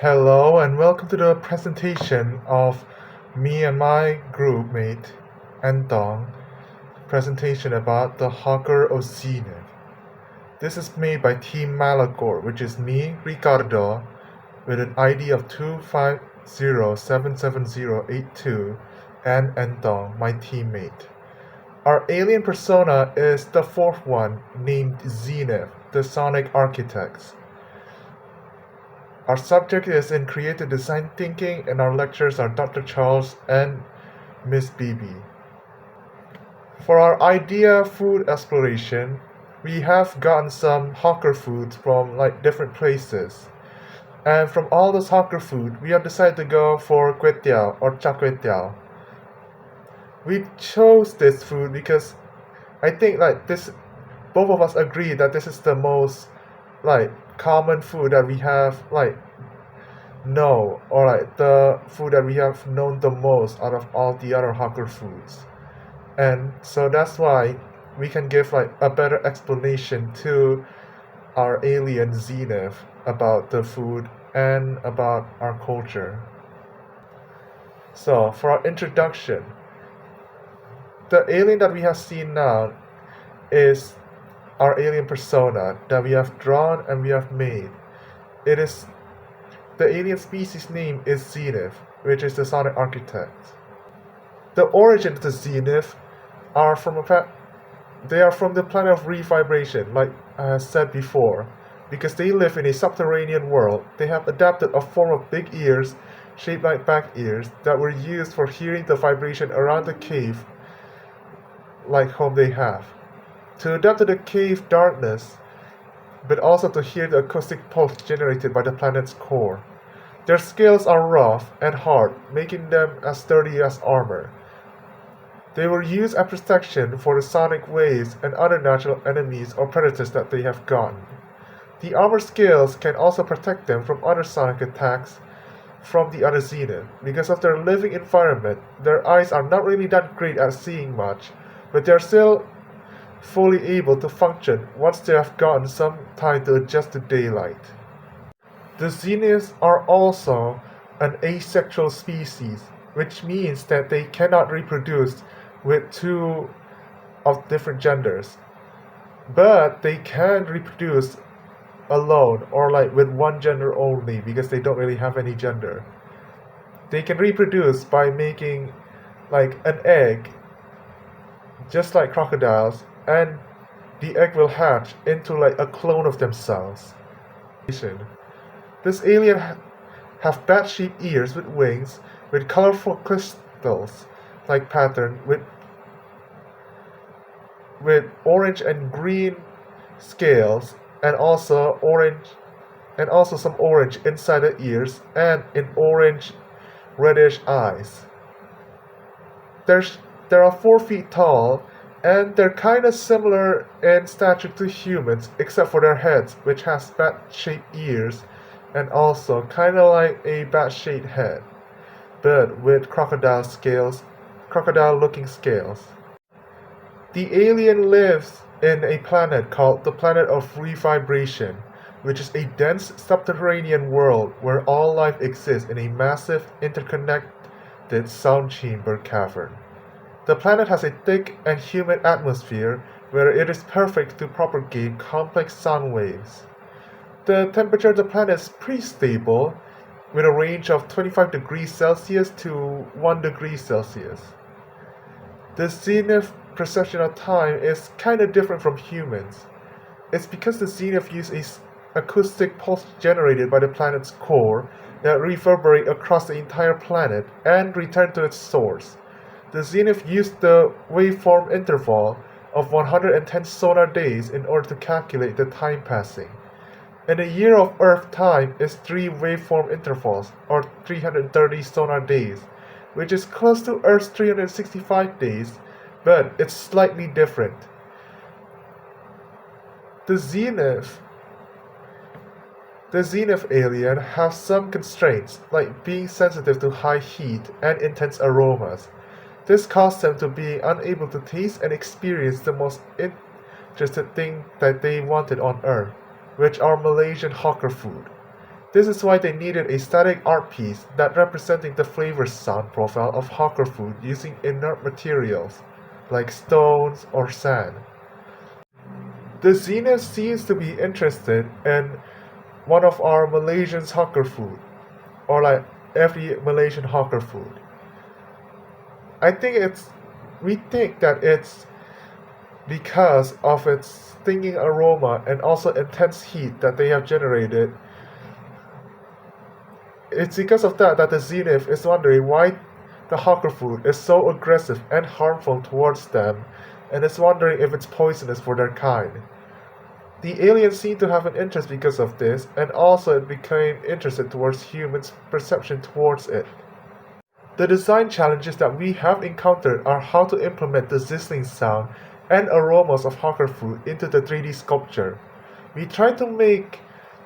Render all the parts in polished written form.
Hello and welcome to the presentation of me and my group mate Antong presentation about the Hawker of Zenith. This is made by Team Malagor, which is me, Ricardo, with an ID of 250-77082 and Antong, my teammate. Our alien persona is the fourth one, named Zenith, the Sonic Architects. Our subject is in creative design thinking, and our lecturers are Dr. Charles and Miss Bibi. For our idea food exploration, we have gotten some hawker foods from different places. And from all those hawker food, we have decided to go for kway teow or char kway teow. We chose this food because I think both of us agree that this is the most common food that we have know, or the food that we have known the most out of all the other hawker foods. And so that's why we can give a better explanation to our alien Zenith about the food and about our culture. So for our introduction, the alien that we have seen now is our alien persona that we have drawn and we have made. The alien species name is Zenith, which is the Sonic Architect. The origin of the Zenith are from the planet of re-vibration, like I have said before. Because they live in a subterranean world, they have adapted a form of big ears, shaped like back ears, that were used for hearing the vibration around the cave, like home they have. To adapt to the cave darkness, but also to hear the acoustic pulse generated by the planet's core. Their scales are rough and hard, making them as sturdy as armor. They were used as protection for the sonic waves and other natural enemies or predators that they have gotten. The armor scales can also protect them from other sonic attacks from the other Zenith. Because of their living environment, their eyes are not really that great at seeing much, but they are still fully able to function once they have gotten some time to adjust to daylight. The Zeniths are also an asexual species, which means that they cannot reproduce with two of different genders, but they can reproduce alone or with one gender only because they don't really have any gender. They can reproduce by making an egg, just like crocodiles, and the egg will hatch into a clone of themselves. This alien have bat-shaped ears with wings with colorful crystals pattern with orange and green scales, and also some orange inside the ears and in orange reddish eyes. There are 4 feet tall, and they're kind of similar in stature to humans, except for their heads, which has bat-shaped ears, and also kind of like a bat-shaped head, but with crocodile-looking scales. The alien lives in a planet called the planet of re-vibration, which is a dense subterranean world where all life exists in a massive interconnected sound chamber cavern. The planet has a thick and humid atmosphere where it is perfect to propagate complex sound waves. The temperature of the planet is pretty stable, with a range of 25 degrees Celsius to 1 degree Celsius. The Zenith perception of time is kind of different from humans. It's because the Zenith use an acoustic pulse generated by the planet's core that reverberate across the entire planet and return to its source. The Zenith used the waveform interval of 110 solar days in order to calculate the time passing. And a year of Earth time is 3 waveform intervals, or 330 solar days, which is close to Earth's 365 days, but it's slightly different. The Zenith alien has some constraints, like being sensitive to high heat and intense aromas. This caused them to be unable to taste and experience the most interesting thing that they wanted on Earth, which are Malaysian hawker food. This is why they needed a static art piece that representing the flavor sound profile of hawker food using inert materials like stones or sand. The Zenith seems to be interested in one of our Malaysian hawker food, or like every Malaysian hawker food. We think that it's because of its stinging aroma and also intense heat that they have generated. It's because of that the Zenith is wondering why the hawker food is so aggressive and harmful towards them, and is wondering if it's poisonous for their kind. The aliens seem to have an interest because of this, and also it became interested towards humans' perception towards it. The design challenges that we have encountered are how to implement the sizzling sound and aromas of hawker food into the 3D sculpture. We tried to make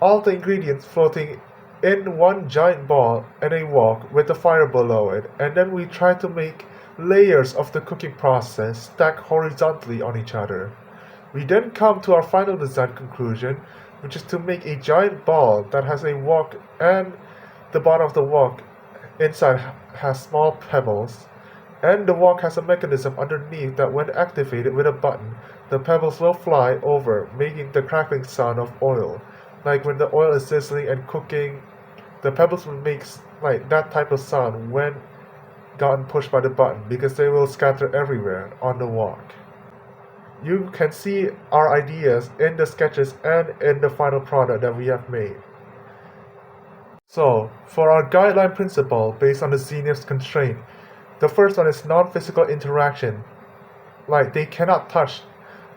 all the ingredients floating in one giant ball and a wok with the fire below it, and then we tried to make layers of the cooking process stacked horizontally on each other. We then come to our final design conclusion, which is to make a giant ball that has a wok, and the bottom of the wok inside has small pebbles, and the wok has a mechanism underneath that when activated with a button, the pebbles will fly over, making the crackling sound of oil. Like when the oil is sizzling and cooking, the pebbles will make like that type of sound when gotten pushed by the button, because they will scatter everywhere on the wok. You can see our ideas in the sketches and in the final product that we have made. So, for our guideline principle based on the Zenith's constraint, the first one is non-physical interaction. Like they cannot touch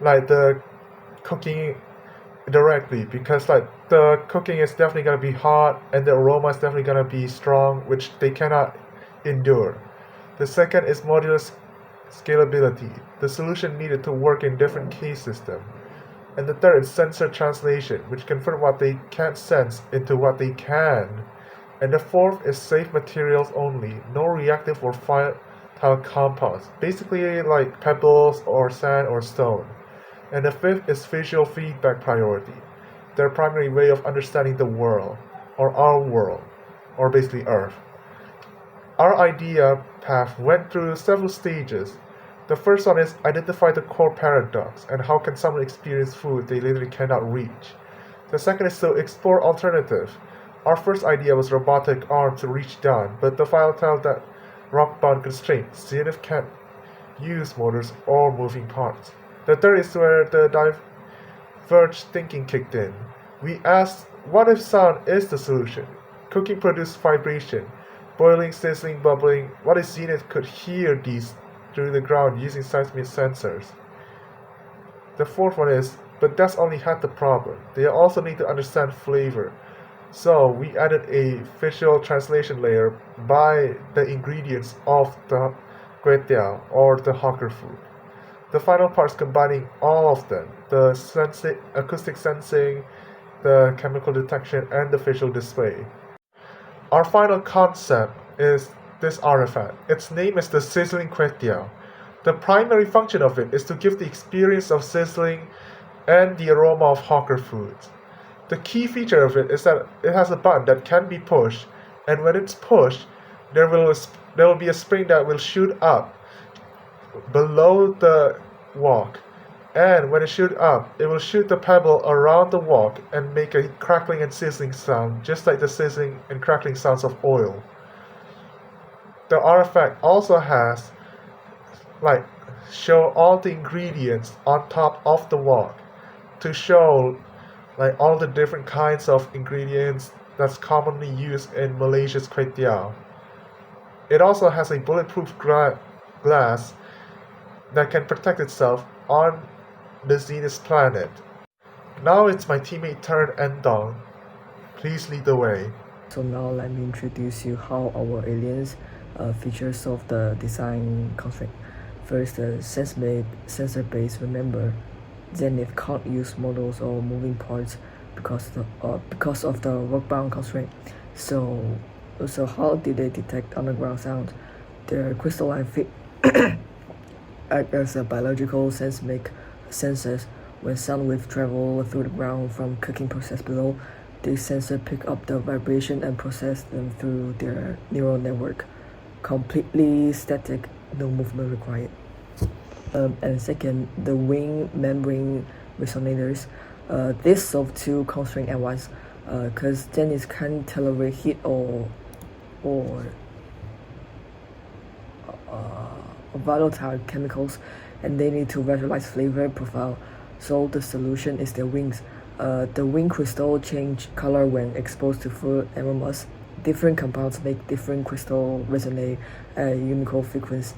like the cooking directly, because like the cooking is definitely gonna be hot and the aroma is definitely gonna be strong, which they cannot endure. The second is modular scalability, the solution needed to work in different case systems. And the third is sensor translation, which convert what they can't sense into what they can. And the fourth is safe materials only, no reactive or volatile compounds, basically like pebbles or sand or stone. And the fifth is visual feedback priority, their primary way of understanding the world, or our world, or basically Earth. Our idea path went through several stages. The first one is identify the core paradox and how can someone experience food they literally cannot reach. The second is to explore alternative. Our first idea was robotic arm to reach down, but the file tells that rock-bound constraint, Zenith can't use motors or moving parts. The third is where the diverged thinking kicked in. We asked, what if sound is the solution? Cooking produced vibration, boiling, sizzling, bubbling. What if Zenith could hear these through the ground using seismic sensors? The fourth one is, but that's only half the problem. They also need to understand flavor. So we added a visual translation layer by the ingredients of the kway teow or the hawker food. The final part is combining all of them, the acoustic sensing, the chemical detection, and the visual display. Our final concept is this artifact. Its name is the sizzling kway teow. The primary function of it is to give the experience of sizzling and the aroma of hawker foods. The key feature of it is that it has a button that can be pushed, and when it's pushed, there will be a spring that will shoot up below the wok, and when it shoots up, it will shoot the pebble around the wok and make a crackling and sizzling sound, just like the sizzling and crackling sounds of oil. The artifact also has show all the ingredients on top of the wok to show all the different kinds of ingredients that's commonly used in Malaysia's kway teow. It also has a bulletproof glass that can protect itself on the Zenith planet. Now it's my teammate turn, Endong. Please lead the way. So now let me introduce you how our aliens features of the design constraint. First, the sensor base. Remember, Zenith can't use models or moving parts because of the rock-bound constraint. So how did they detect underground sounds? Their crystalline feet act as a biological seismic sensors. When sound waves travel through the ground from cooking process below, This sensor pick up the vibration and process them through their neural network. Completely static, no movement required. And second, the wing membrane resonators. This solve two constraints at once, because Zenith can't tolerate heat or volatile chemicals, and they need to visualize flavor profile. So the solution is their wings. The wing crystal change color when exposed to food aromas. Different compounds make different crystal resonate at a unique frequency,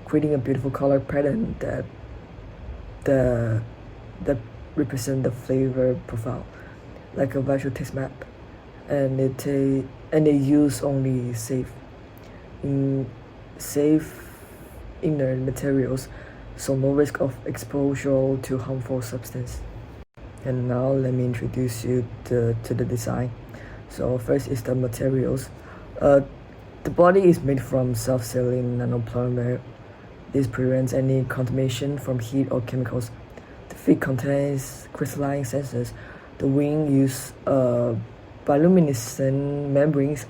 creating a beautiful color pattern that represent the flavor profile, like a visual taste map. And they use only safe inner materials, so no risk of exposure to harmful substance. And now let me introduce you to the design. So first is the materials. The body is made from self-sealing nanopolymer. This prevents any contamination from heat or chemicals. The feet contains crystalline sensors. The wing use bioluminescent membranes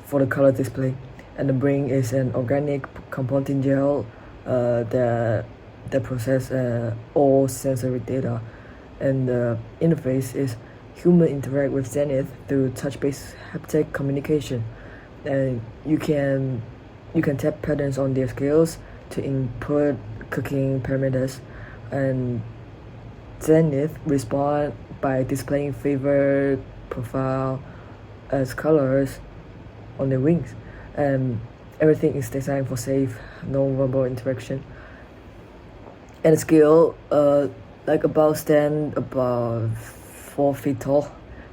for the color display, and the brain is an organic compounding gel that process all sensory data. And the interface is human interact with Zenith through touch-based haptic communication, and you can tap patterns on their scales to input cooking parameters, and Zenith respond by displaying flavor profile as colors on the wings, and everything is designed for safe, non-verbal interaction. And the scale, stand about 4 feet tall,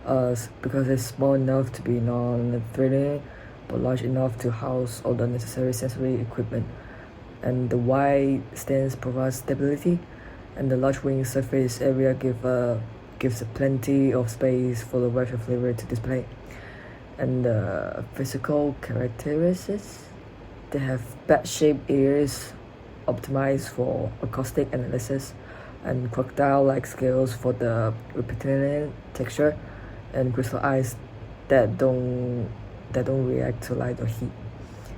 because it's small enough to be non-threatening, but large enough to house all the necessary sensory equipment. And the wide stance provides stability, and the large wing surface area gives plenty of space for the virtual flavor to display. And the physical characteristics, they have bat-shaped ears optimized for acoustic analysis, and crocodile-like scales for the reptilian texture, and crystal eyes that don't react to light or heat.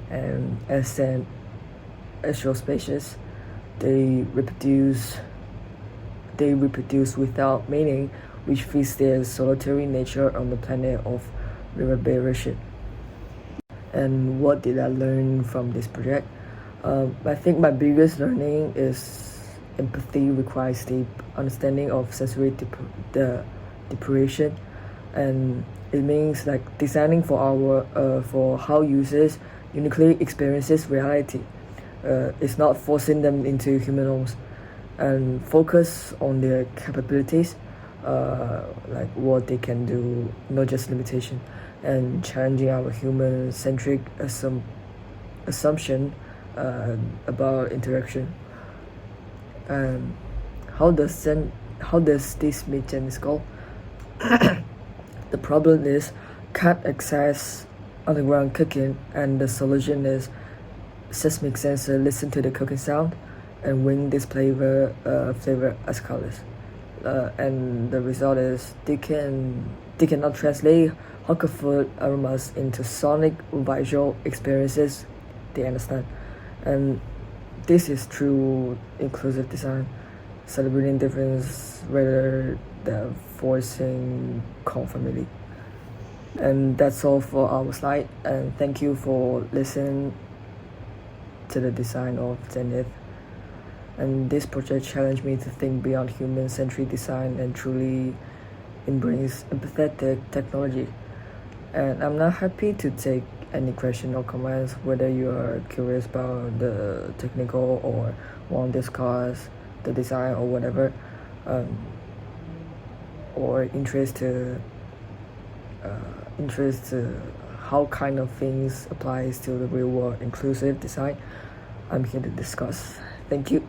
And as an astral spaces, they reproduce without mating, which fits their solitary nature on the planet of reverberation. And what did I learn from this project? I think my biggest learning is empathy requires deep understanding of sensory deprivation, and it means like designing for how users uniquely experiences reality. It's not forcing them into human norms, and focus on their capabilities, like what they can do, not just limitation, and challenging our human-centric assumption about interaction. And how does this meet Zenith's goal? The problem is can't access underground cooking, and the solution is seismic sensor listen to the cooking sound and wing this flavor as colors. And the result is they cannot translate hawker food aromas into sonic visual experiences they understand. And this is true inclusive design, celebrating difference rather than forcing conformity. And that's all for our slide, and thank you for listening to the design of Zenith. And this project challenged me to think beyond human-centric design and truly embrace empathetic technology. And I'm not happy to take any question or comments, whether you are curious about the technical or want to discuss the design or whatever, or interest to how kind of things applies to the real world inclusive design. I'm here to discuss. Thank you.